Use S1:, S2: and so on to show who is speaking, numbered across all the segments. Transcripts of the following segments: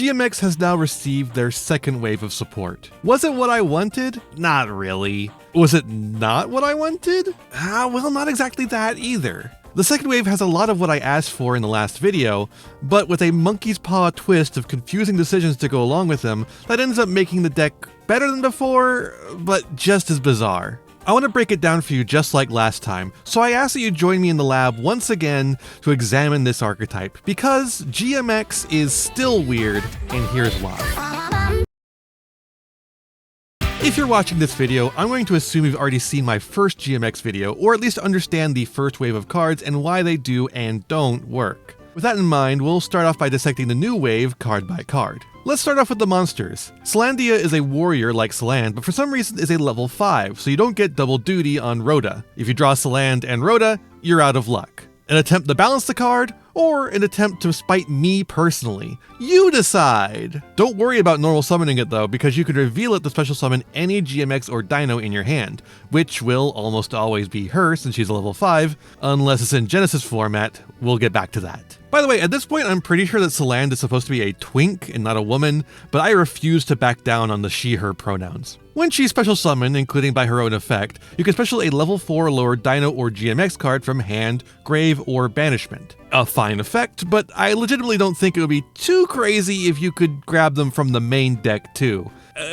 S1: GMX has now received their second wave of support. Was it what I wanted? Not really. Was it not what I wanted? Well, not exactly that either. The second wave has a lot of what I asked for in the last video, but with a monkey's paw twist of confusing decisions to go along with them that ends up making the deck better than before, but just as bizarre. I want to break it down for you just like last time, so I ask that you join me in the lab once again to examine this archetype, because GMX is still weird, and here's why. If you're watching this video, I'm going to assume you've already seen my first GMX video, or at least understand the first wave of cards and why they do and don't work. With that in mind, we'll start off by dissecting the new wave card by card. Let's start off with the monsters. Salandia is a warrior like Saland, but for some reason is a level 5, so you don't get double duty on Rhoda. If you draw Saland and Rhoda, you're out of luck. An attempt to balance the card, or an attempt to spite me personally. You decide! Don't worry about normal summoning it though, because you can reveal it to special summon any GMX or Dino in your hand, which will almost always be her since she's a level 5, unless it's in Genesis format. We'll get back to that. By the way, at this point I'm pretty sure that Saland is supposed to be a twink and not a woman, but I refuse to back down on the she-her pronouns. When she's special summoned, including by her own effect, you can special a level 4 or lower Dino or GMX card from hand, grave, or banishment. A fine effect, but I legitimately don't think it would be too crazy if you could grab them from the main deck too.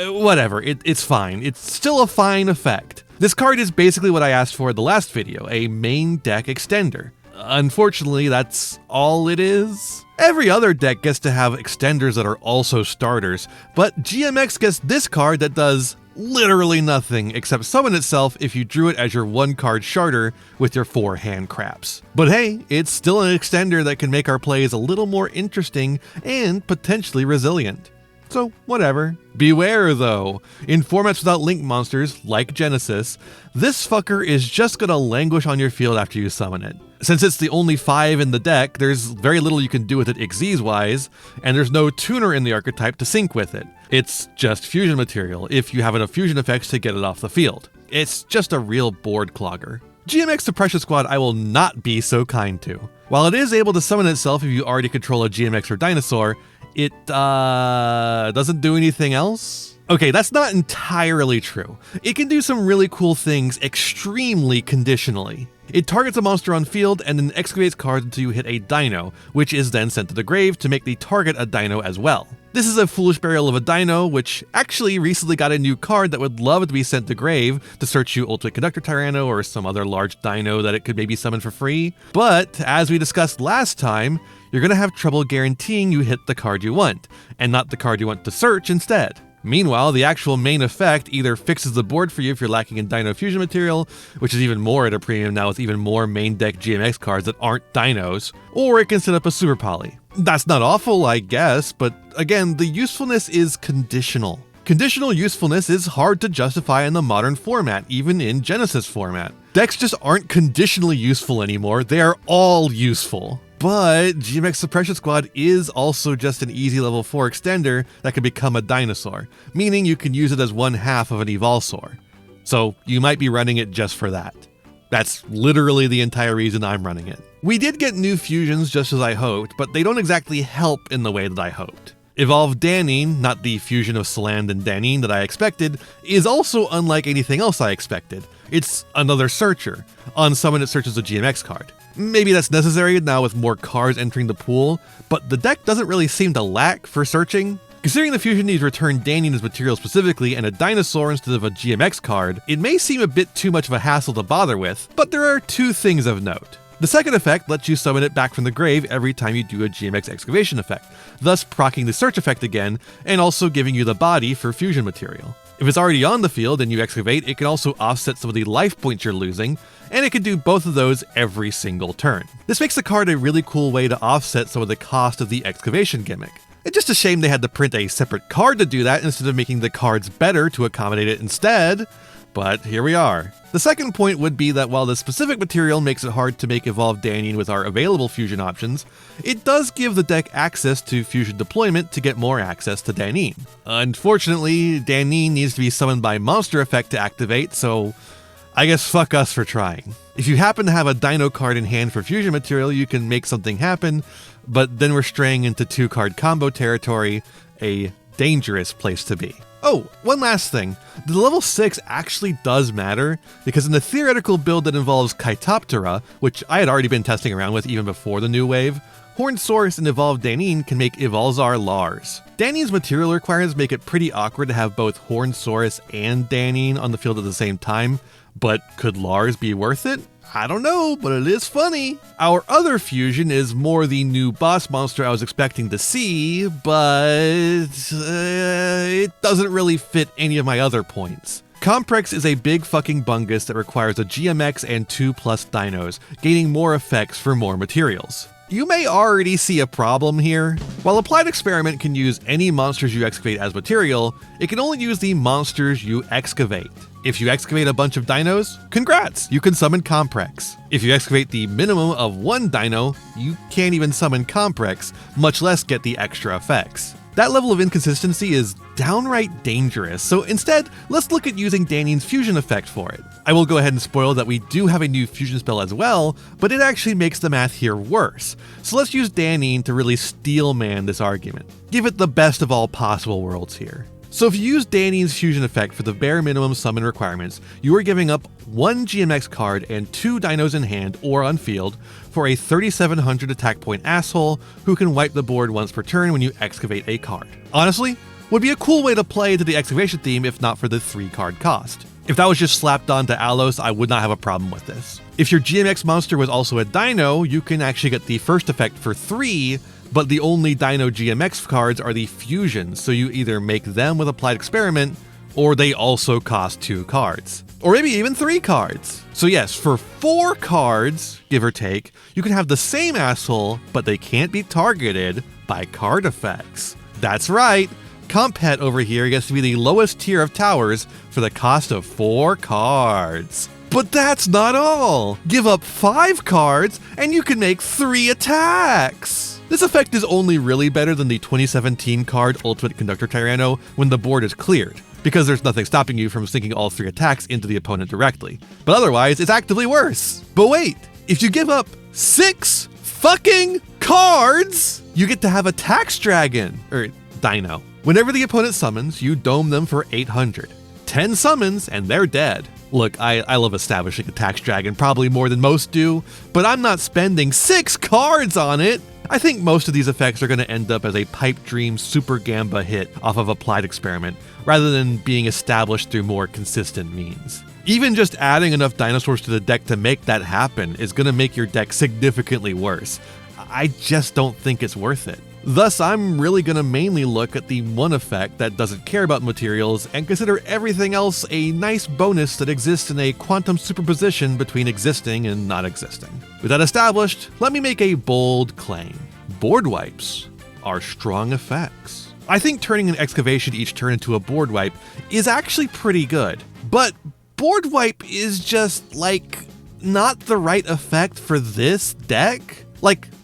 S1: Whatever, it's fine. It's still a fine effect. This card is basically what I asked for in the last video, a main deck extender. Unfortunately, that's all it is. Every other deck gets to have extenders that are also starters, but GMX gets this card that does literally nothing except summon itself if you drew it as your 1-card sharder with your 4 hand craps. But hey, it's still an extender that can make our plays a little more interesting and potentially resilient. So whatever. Beware though, in formats without link monsters, like Genesis, this fucker is just gonna languish on your field after you summon it. Since it's the only 5 in the deck, there's very little you can do with it Xyz-wise, and there's no tuner in the archetype to sync with it. It's just fusion material, if you have enough fusion effects to get it off the field. It's just a real board clogger. GMX Suppression Squad I will not be so kind to. While it is able to summon itself if you already control a GMX or dinosaur, it doesn't do anything else? Okay, that's not entirely true. It can do some really cool things extremely conditionally. It targets a monster on field and then excavates cards until you hit a dino, which is then sent to the grave to make the target a dino as well. This is a foolish burial of a dino, which actually recently got a new card that would love to be sent to grave to search you Ultimate Conductor Tyranno or some other large dino that it could maybe summon for free. But, as we discussed last time, you're going to have trouble guaranteeing you hit the card you want, and not the card you want to search instead. Meanwhile, the actual main effect either fixes the board for you if you're lacking in Dino Fusion material, which is even more at a premium now with even more main deck GMX cards that aren't Dinos, or it can set up a Super Poly. That's not awful, I guess, but again, the usefulness is conditional. Conditional usefulness is hard to justify in the modern format, even in Genesis format. Decks just aren't conditionally useful anymore, they are all useful. But GMX Suppression Squad is also just an easy level 4 extender that can become a dinosaur, meaning you can use it as 1/2 of an Evolsaur. So you might be running it just for that. That's literally the entire reason I'm running it. We did get new fusions just as I hoped, but they don't exactly help in the way that I hoped. Evolved Danine, not the fusion of Saland and Danine that I expected, is also unlike anything else I expected. It's another searcher. On summon it searches a GMX card. Maybe that's necessary now with more cards entering the pool, but the deck doesn't really seem to lack for searching. Considering the fusion needs return Danine as material specifically and a dinosaur instead of a GMX card, it may seem a bit too much of a hassle to bother with, but there are 2 things of note. The second effect lets you summon it back from the grave every time you do a GMX excavation effect, thus proccing the search effect again, and also giving you the body for fusion material. If it's already on the field and you excavate, it can also offset some of the life points you're losing, and it can do both of those every single turn. This makes the card a really cool way to offset some of the cost of the excavation gimmick. It's just a shame they had to print a separate card to do that instead of making the cards better to accommodate it instead, but here we are. The second point would be that while the specific material makes it hard to make Evolved Danine with our available fusion options, it does give the deck access to fusion deployment to get more access to Danine. Unfortunately, Danine needs to be summoned by monster effect to activate, so I guess fuck us for trying. If you happen to have a Dino card in hand for fusion material, you can make something happen, but then we're straying into 2-card combo territory, a dangerous place to be. Oh, one last thing. The level 6 actually does matter, because in the theoretical build that involves Chaetoptera, which I had already been testing around with even before the new wave, Hornsaurus and Evolved Danine can make Evolzar Lars. Danine's material requirements make it pretty awkward to have both Hornsaurus and Danine on the field at the same time, but could Lars be worth it? I don't know, but it is funny. Our other fusion is more the new boss monster I was expecting to see, but it doesn't really fit any of my other points. Comprex is a big fucking bungus that requires a GMX and 2+ dinos, gaining more effects for more materials. You may already see a problem here. While Applied Experiment can use any monsters you excavate as material, it can only use the monsters you excavate. If you excavate a bunch of dinos, congrats, you can summon Comprex. If you excavate the minimum of 1 dino, you can't even summon Comprex, much less get the extra effects. That level of inconsistency is downright dangerous, so instead, let's look at using Danine's fusion effect for it. I will go ahead and spoil that we do have a new fusion spell as well, but it actually makes the math here worse. So let's use Danine to really steelman this argument. Give it the best of all possible worlds here. So if you use Danine's fusion effect for the bare minimum summon requirements, you are giving up 1 GMX card and 2 dinos in hand or on field for a 3700 attack point asshole who can wipe the board once per turn when you excavate a card. Honestly, would be a cool way to play to the excavation theme if not for the 3-card cost. If that was just slapped onto Alos, I would not have a problem with this. If your GMX monster was also a dino, you can actually get the first effect for 3, but the only Dino GMX cards are the fusions, so you either make them with Applied Experiment, or they also cost 2 cards. Or maybe even 3 cards. So yes, for 4 cards, give or take, you can have the same asshole, but they can't be targeted by card effects. That's right, Compet over here gets to be the lowest tier of towers for the cost of 4 cards. But that's not all! Give up 5 cards, and you can make 3 attacks! This effect is only really better than the 2017 card Ultimate Conductor Tyranno when the board is cleared, because there's nothing stopping you from sinking all 3 attacks into the opponent directly. But otherwise, it's actively worse. But wait, if you give up 6 fucking cards, you get to have a Tax Dragon, or Dino. Whenever the opponent summons, you dome them for 800. 10 summons, and they're dead. Look, I love establishing a Tax Dragon probably more than most do, but I'm not spending 6 cards on it! I think most of these effects are going to end up as a Pipe Dream Super Gamba hit off of Applied Experiment, rather than being established through more consistent means. Even just adding enough dinosaurs to the deck to make that happen is going to make your deck significantly worse. I just don't think it's worth it. Thus, I'm really going to mainly look at the one effect that doesn't care about materials and consider everything else a nice bonus that exists in a quantum superposition between existing and not existing. With that established, let me make a bold claim. Board wipes are strong effects. I think turning an excavation each turn into a board wipe is actually pretty good, but board wipe is just, not the right effect for this deck.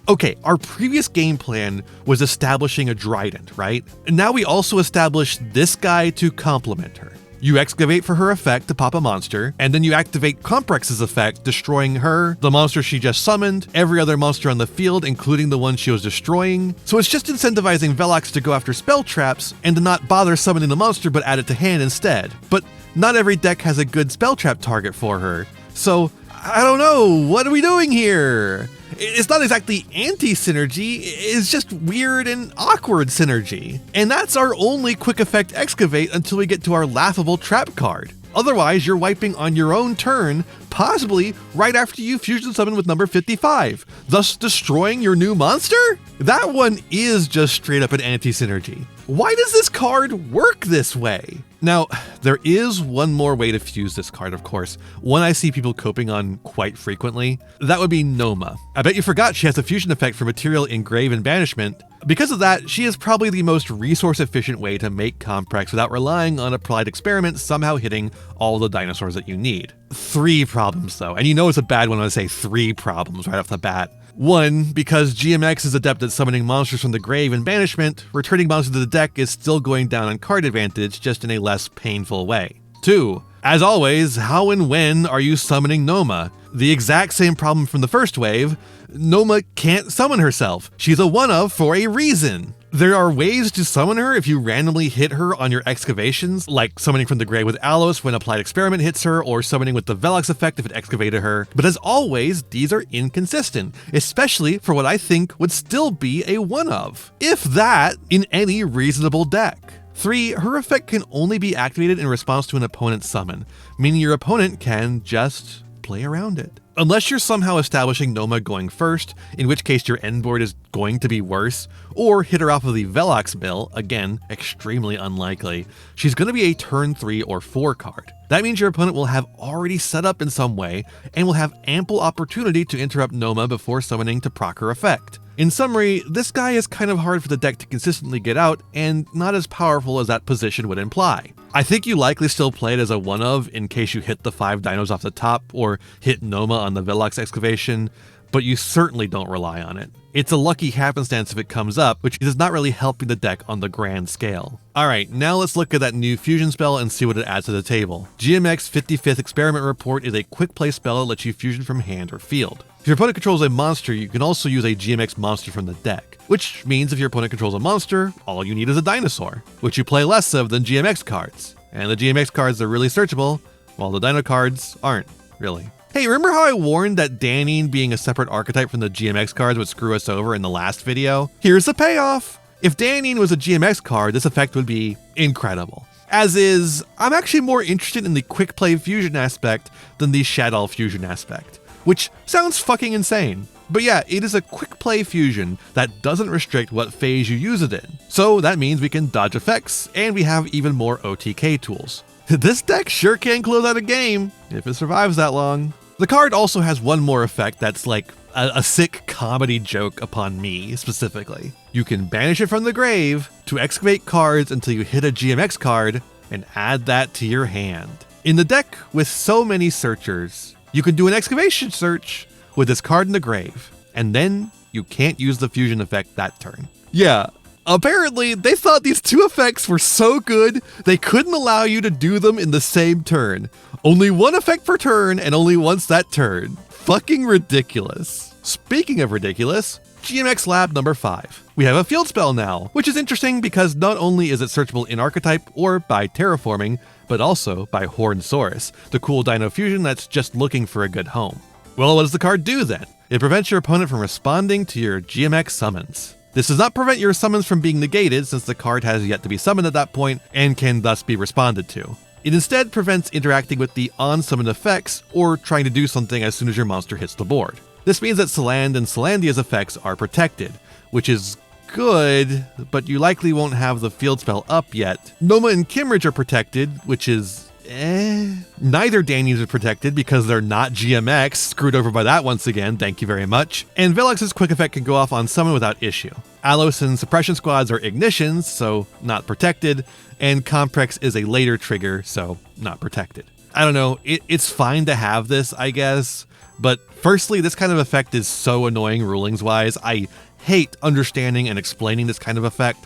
S1: Okay, our previous game plan was establishing a Trident, right? And now we also established this guy to complement her. You excavate for her effect to pop a monster, and then you activate Comprex's effect, destroying her, the monster she just summoned, every other monster on the field, including the one she was destroying. So it's just incentivizing Velox to go after spell traps, and to not bother summoning the monster but add it to hand instead. But not every deck has a good spell trap target for her. So, I don't know, what are we doing here? It's not exactly anti-synergy, it's just weird and awkward synergy. And that's our only quick effect excavate until we get to our laughable trap card. Otherwise, you're wiping on your own turn, possibly right after you fusion summon with number 55, thus destroying your new monster? That one is just straight up an anti-synergy. Why does this card work this way? Now, there is one more way to fuse this card, of course, one I see people coping on quite frequently. That would be Noma. I bet you forgot she has a fusion effect for material in Grave and Banishment. Because of that, she is probably the most resource-efficient way to make Comprex without relying on Applied Experiment somehow hitting all the dinosaurs that you need. 3 problems though, and you know it's a bad one when I say 3 problems right off the bat. 1, because GMX is adept at summoning monsters from the grave and banishment, returning monsters to the deck is still going down on card advantage, just in a less painful way. 2. As always, how and when are you summoning Noma? The exact same problem from the first wave. Noma can't summon herself. She's a one-of for a reason. There are ways to summon her if you randomly hit her on your excavations, like summoning from the grave with Alos when Applied Experiment hits her, or summoning with the Velox effect if it excavated her. But as always, these are inconsistent, especially for what I think would still be a one-of, if that, in any reasonable deck. 3. Her effect can only be activated in response to an opponent's summon, meaning your opponent can just play around it. Unless you're somehow establishing Noma going first, in which case your end board is going to be worse, or hit her off of the Velox mill, again, extremely unlikely, she's going to be a turn 3 or 4 card. That means your opponent will have already set up in some way, and will have ample opportunity to interrupt Noma before summoning to proc her effect. In summary, this guy is kind of hard for the deck to consistently get out, and not as powerful as that position would imply. I think you likely still play it as a one-of in case you hit the 5 dinos off the top, or hit Noma on the Velox excavation, but you certainly don't rely on it. It's a lucky happenstance if it comes up, which is not really helping the deck on the grand scale. Alright, now let's look at that new fusion spell and see what it adds to the table. GMX 55th Experiment Report is a quick play spell that lets you fusion from hand or field. If your opponent controls a monster, you can also use a GMX monster from the deck, which means if your opponent controls a monster, all you need is a dinosaur, which you play less of than GMX cards. And the GMX cards are really searchable, while the dino cards aren't, really. Hey, remember how I warned that Danine being a separate archetype from the GMX cards would screw us over in the last video? Here's the payoff! If Danine was a GMX card, this effect would be incredible. As is, I'm actually more interested in the quick play fusion aspect than the Shadow fusion aspect, which sounds fucking insane. But yeah, it is a quick play fusion that doesn't restrict what phase you use it in. So that means we can dodge effects, and we have even more OTK tools. This deck sure can close out a game, if it survives that long. The card also has one more effect that's like a sick comedy joke upon me, specifically. You can banish it from the grave to excavate cards until you hit a GMX card, and add that to your hand. In the deck with so many searchers, you can do an excavation search with this card in the grave, and then you can't use the fusion effect that turn. Yeah, apparently they thought these two effects were so good, they couldn't allow you to do them in the same turn. Only one effect per turn, and only once that turn. Fucking ridiculous. Speaking of ridiculous, GMX Lab number 5. We have a field spell now, which is interesting because not only is it searchable in archetype or by terraforming, but also by Hornsaurus, the cool dino fusion that's just looking for a good home. Well, what does the card do then? It prevents your opponent from responding to your GMX summons. This does not prevent your summons from being negated, since the card has yet to be summoned at that point and can thus be responded to. It instead prevents interacting with the on-summon effects or trying to do something as soon as your monster hits the board. This means that Saland and Salandia's effects are protected, which is good, but you likely won't have the field spell up yet. Noma and Kimmeridge are protected, which is Neither Danies are protected because they're not GMX, screwed over by that once again, thank you very much. And Velox's quick effect can go off on summon without issue. Alos and Suppression Squads are ignitions, so not protected, and Comprex is a later trigger, so not protected. I don't know, it's fine to have this, I guess, but firstly, this kind of effect is so annoying rulings-wise, I hate understanding and explaining this kind of effect,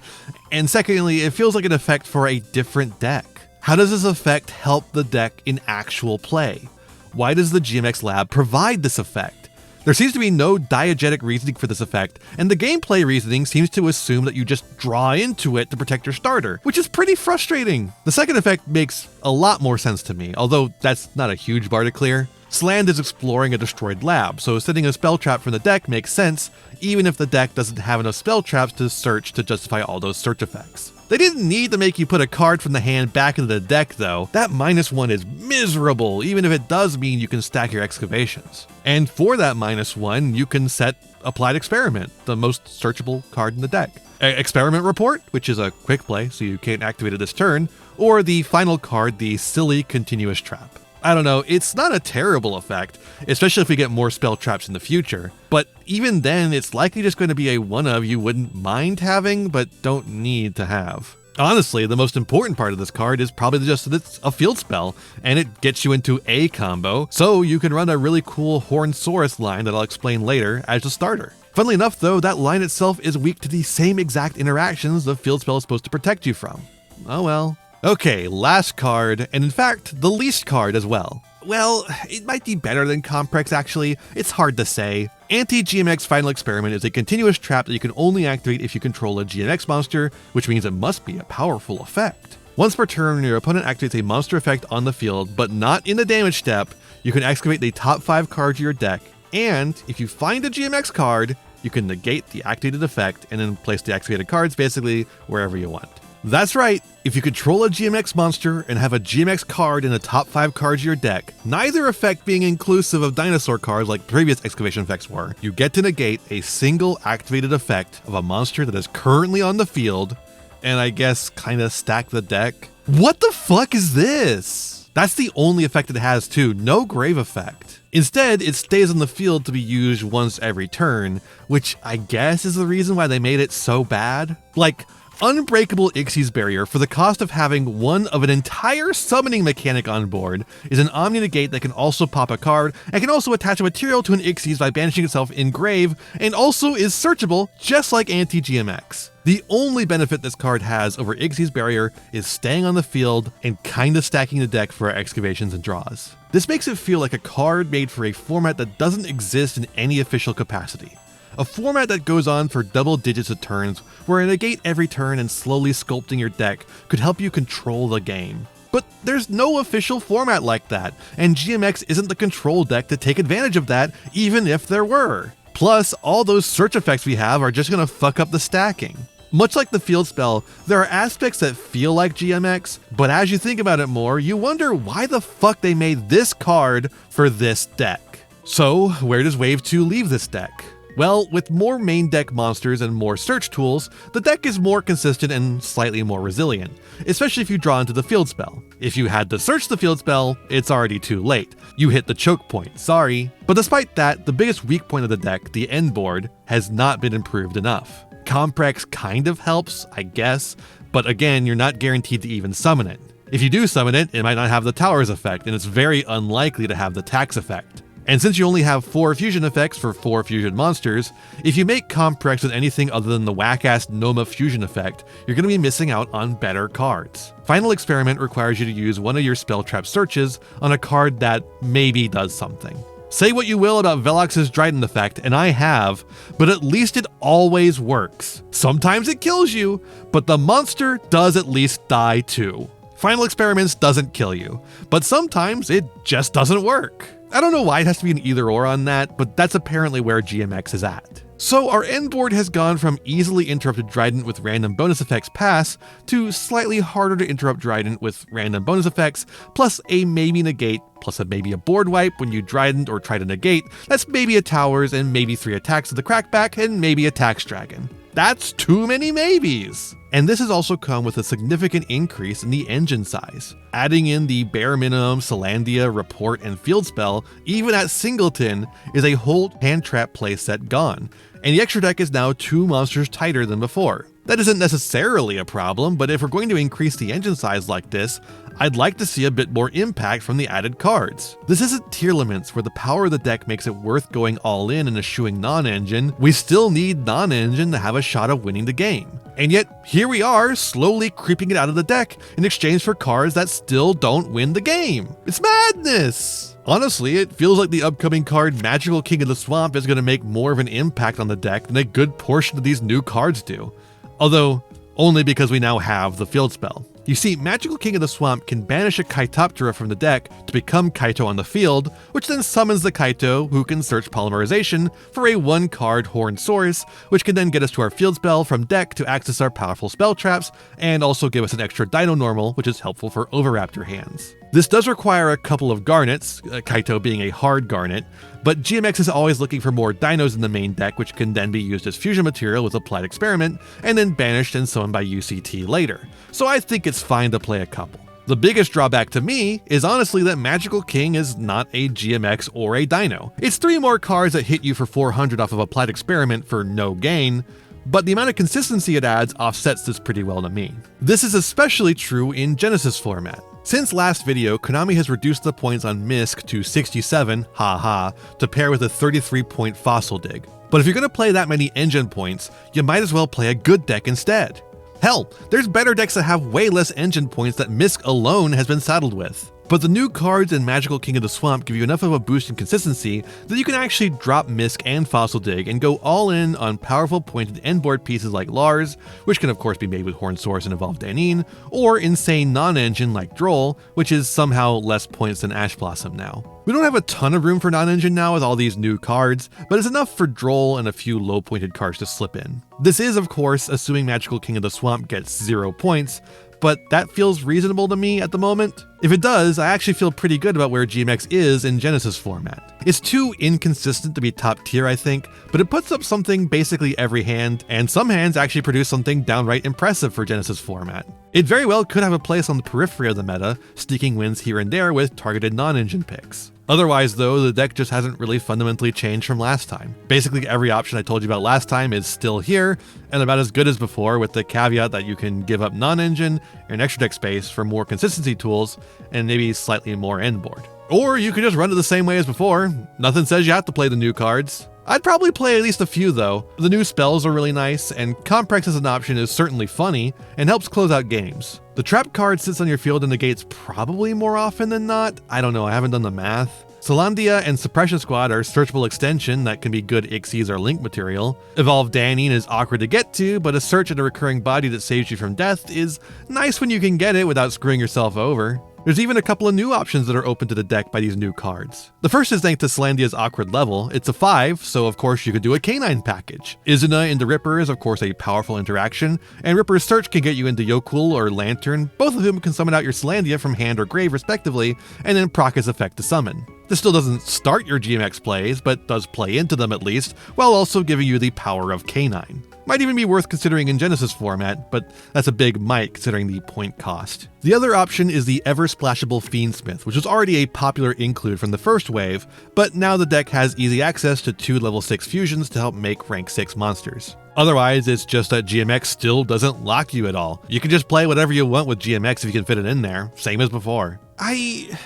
S1: and secondly, it feels like an effect for a different deck. How does this effect help the deck in actual play? Why does the GMX Lab provide this effect? There seems to be no diegetic reasoning for this effect, and the gameplay reasoning seems to assume that you just draw into it to protect your starter, which is pretty frustrating. The second effect makes a lot more sense to me, although that's not a huge bar to clear. Sland is exploring a destroyed lab, so setting a spell trap from the deck makes sense, even if the deck doesn't have enough spell traps to search to justify all those search effects. They didn't need to make you put a card from the hand back into the deck though. That -1 is miserable, even if it does mean you can stack your excavations. And for that -1, you can set Applied Experiment, the most searchable card in the deck. Experiment Report, which is a quick play, so you can't activate it this turn, or the final card, the Silly Continuous Trap. I don't know, it's not a terrible effect, especially if we get more spell traps in the future, but even then, it's likely just going to be a one-of you wouldn't mind having, but don't need to have. Honestly, the most important part of this card is probably just that it's a field spell, and it gets you into a combo, so you can run a really cool Hornsaurus line that I'll explain later as a starter. Funnily enough though, that line itself is weak to the same exact interactions the field spell is supposed to protect you from. Oh well. Okay, last card, and in fact, the least card as well. Well, it might be better than Comprex actually, it's hard to say. Anti-GMX Final Experiment is a continuous trap that you can only activate if you control a GMX monster, which means it must be a powerful effect. Once per turn, your opponent activates a monster effect on the field, but not in the damage step, you can excavate the top 5 cards of your deck, and if you find a GMX card, you can negate the activated effect and then place the activated cards basically wherever you want. That's right, if you control a GMX monster and have a GMX card in the top 5 cards of your deck, neither effect being inclusive of dinosaur cards like previous excavation effects were, you get to negate a single activated effect of a monster that is currently on the field, and I guess kinda stack the deck. What the fuck is this? That's the only effect it has too, no grave effect. Instead, it stays on the field to be used once every turn, which I guess is the reason why they made it so bad. Like, Unbreakable Ixie's Barrier, for the cost of having one of an entire summoning mechanic on board, is an Omni-Negate that can also pop a card, and can also attach a material to an Ixie's by banishing itself in grave, and also is searchable just like Anti-GMX. The only benefit this card has over Ixie's Barrier is staying on the field and kinda stacking the deck for our excavations and draws. This makes it feel like a card made for a format that doesn't exist in any official capacity. A format that goes on for double digits of turns, where a negate every turn and slowly sculpting your deck could help you control the game. But there's no official format like that, and GMX isn't the control deck to take advantage of that, even if there were. Plus, all those search effects we have are just gonna fuck up the stacking. Much like the field spell, there are aspects that feel like GMX, but as you think about it more, you wonder why the fuck they made this card for this deck. So, where does Wave 2 leave this deck? Well, with more main deck monsters and more search tools, the deck is more consistent and slightly more resilient, especially if you draw into the field spell. If you had to search the field spell, it's already too late. You hit the choke point, sorry. But despite that, the biggest weak point of the deck, the end board, has not been improved enough. Comprex kind of helps, I guess, but again, you're not guaranteed to even summon it. If you do summon it, it might not have the Towers effect, and it's very unlikely to have the Tax effect. And since you only have 4 fusion effects for 4 fusion monsters, if you make Comprex with anything other than the whack-ass Noma fusion effect, you're going to be missing out on better cards. Final Experiment requires you to use one of your spell trap searches on a card that maybe does something. Say what you will about Velox's Dryden effect, and I have, but at least it always works. Sometimes it kills you, but the monster does at least die too. Final Experiments doesn't kill you, but sometimes it just doesn't work. I don't know why it has to be an either or on that, but that's apparently where GMX is at. So our end board has gone from easily interrupted Dryden with random bonus effects pass, to slightly harder to interrupt Dryden with random bonus effects, plus a maybe negate, plus a maybe a board wipe when you Dryden or try to negate, that's maybe a Towers and maybe 3 attacks of the Crackback and maybe a Tax Dragon. That's too many maybes! And this has also come with a significant increase in the engine size. Adding in the bare minimum Salandia, Report, and Field Spell, even at Singleton, is a whole hand trap playset gone, and the extra deck is now 2 monsters tighter than before. That isn't necessarily a problem, but if we're going to increase the engine size like this, I'd like to see a bit more impact from the added cards. This isn't tier limits where the power of the deck makes it worth going all in and eschewing non-engine. We still need non-engine to have a shot of winning the game. And yet, here we are, slowly creeping it out of the deck in exchange for cards that still don't win the game. It's madness! Honestly, it feels like the upcoming card Magical King of the Swamp is going to make more of an impact on the deck than a good portion of these new cards do. Although, only because we now have the field spell. You see, Magical King of the Swamp can banish a Kaitoptera from the deck to become Kaito on the field, which then summons the Kaito, who can search Polymerization for a 1-card Horned Source, which can then get us to our field spell from deck to access our powerful spell traps, and also give us an extra Dino Normal, which is helpful for Overraptor hands. This does require a couple of garnets, Kaito being a hard garnet, but GMX is always looking for more dinos in the main deck, which can then be used as fusion material with Applied Experiment, and then banished and summoned by UCT later. So I think it's fine to play a couple. The biggest drawback to me is honestly that Magical King is not a GMX or a dino. It's 3 more cards that hit you for 400 off of Applied Experiment for no gain, but the amount of consistency it adds offsets this pretty well to me. This is especially true in Genesis format. Since last video, Konami has reduced the points on Misk to 67, haha, to pair with a 33-point Fossil Dig. But if you're going to play that many engine points, you might as well play a good deck instead. Hell, there's better decks that have way less engine points that Misk alone has been saddled with. But the new cards in Magical King of the Swamp give you enough of a boost in consistency that you can actually drop Misk and Fossil Dig and go all in on powerful pointed endboard pieces like Lars, which can of course be made with Horned Source and Evolved Danin, or insane non-engine like Droll, which is somehow less points than Ash Blossom now. We don't have a ton of room for non-engine now with all these new cards, but it's enough for Droll and a few low-pointed cards to slip in. This is of course assuming Magical King of the Swamp gets 0 points, but that feels reasonable to me at the moment. If it does, I actually feel pretty good about where GMX is in Genesis format. It's too inconsistent to be top tier, I think, but it puts up something basically every hand, and some hands actually produce something downright impressive for Genesis format. It very well could have a place on the periphery of the meta, sneaking wins here and there with targeted non-engine picks. Otherwise though, the deck just hasn't really fundamentally changed from last time. Basically every option I told you about last time is still here, and about as good as before, with the caveat that you can give up non-engine and extra deck space for more consistency tools, and maybe slightly more end board. Or you could just run it the same way as before. Nothing says you have to play the new cards. I'd probably play at least a few though. The new spells are really nice, and Comprex as an option is certainly funny, and helps close out games. The trap card sits on your field and negates probably more often than not. I don't know, I haven't done the math. Solandia and Suppression Squad are searchable extension that can be good Ixies or link material. Evolved Danin is awkward to get to, but a search and a recurring body that saves you from death is nice when you can get it without screwing yourself over. There's even a couple of new options that are open to the deck by these new cards. The first is thanks to Solandia's awkward level. It's a 5, so of course you could do a Canine package. Izuna into Ripper is of course a powerful interaction, and Ripper's Search can get you into Yokul or Lantern, both of whom can summon out your Solandia from hand or grave respectively, and then proc his effect to summon. This still doesn't start your GMX plays, but does play into them at least, while also giving you the power of Canine. Might even be worth considering in Genesis format, but that's a big might considering the point cost. The other option is the ever-splashable Fiendsmith, which was already a popular include from the first wave, but now the deck has easy access to 2 level 6 fusions to help make rank 6 monsters. Otherwise, it's just that GMX still doesn't lock you at all. You can just play whatever you want with GMX if you can fit it in there, same as before. I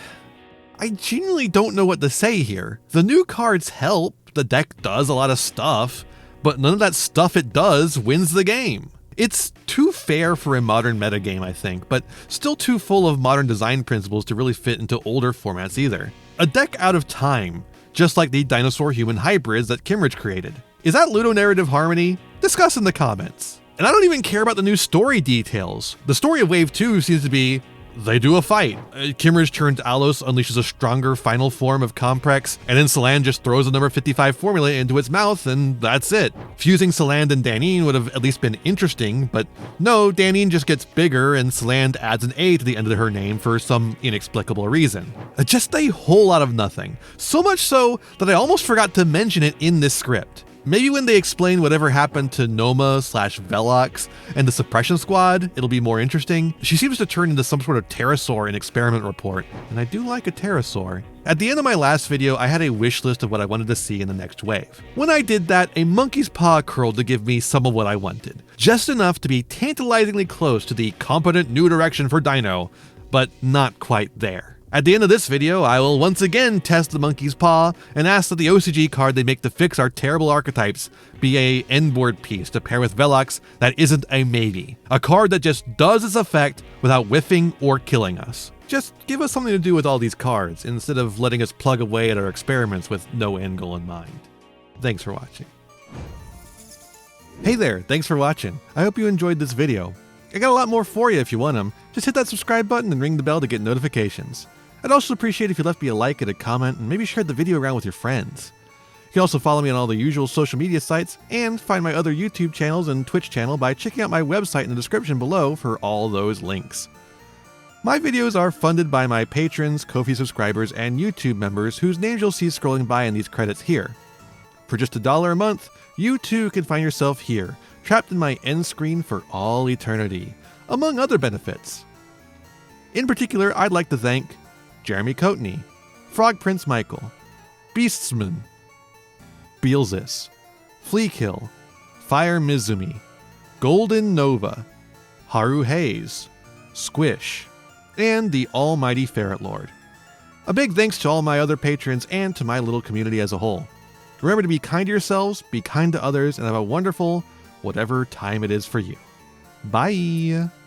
S1: genuinely don't know what to say here. The new cards help, the deck does a lot of stuff, but none of that stuff it does wins the game. It's too fair for a modern metagame, I think, but still too full of modern design principles to really fit into older formats either. A deck out of time, just like the dinosaur-human hybrids that Kimrich created. Is that ludonarrative harmony? Discuss in the comments. And I don't even care about the new story details. The story of Wave 2 seems to be they do a fight. Kimrich turns Alos, unleashes a stronger final form of Comprex, and then Saland just throws a number 55 formula into its mouth, and that's it. Fusing Saland and Danin would have at least been interesting, but no, Danin just gets bigger, and Saland adds an A to the end of her name for some inexplicable reason. Just a whole lot of nothing. So much so that I almost forgot to mention it in this script. Maybe when they explain whatever happened to Noma/Velox and the Suppression Squad, it'll be more interesting. She seems to turn into some sort of pterosaur in Experiment Report, and I do like a pterosaur. At the end of my last video, I had a wish list of what I wanted to see in the next wave. When I did that, a monkey's paw curled to give me some of what I wanted. Just enough to be tantalizingly close to the competent new direction for Dino, but not quite there. At the end of this video, I will once again test the monkey's paw and ask that the OCG card they make to fix our terrible archetypes be a endboard piece to pair with Velox that isn't a maybe. A card that just does its effect without whiffing or killing us. Just give us something to do with all these cards instead of letting us plug away at our experiments with no end goal in mind. Thanks for watching. Hey there, thanks for watching. I hope you enjoyed this video. I got a lot more for you if you want them. Just hit that subscribe button and ring the bell to get notifications. I'd also appreciate if you left me a like and a comment and maybe shared the video around with your friends. You can also follow me on all the usual social media sites and find my other YouTube channels and Twitch channel by checking out my website in the description below for all those links. My videos are funded by my patrons, Ko-fi subscribers, and YouTube members whose names you'll see scrolling by in these credits here. For just $1 a month, you too can find yourself here, trapped in my end screen for all eternity, among other benefits. In particular, I'd like to thank Jeremy Coatney, Frog Prince Michael, Beastsman, Beelzis, Fleekill, Fire Mizumi, Golden Nova, Haru Hayes, Squish, and the almighty Ferret Lord. A big thanks to all my other patrons and to my little community as a whole. Remember to be kind to yourselves, be kind to others, and have a wonderful, whatever time it is for you. Bye!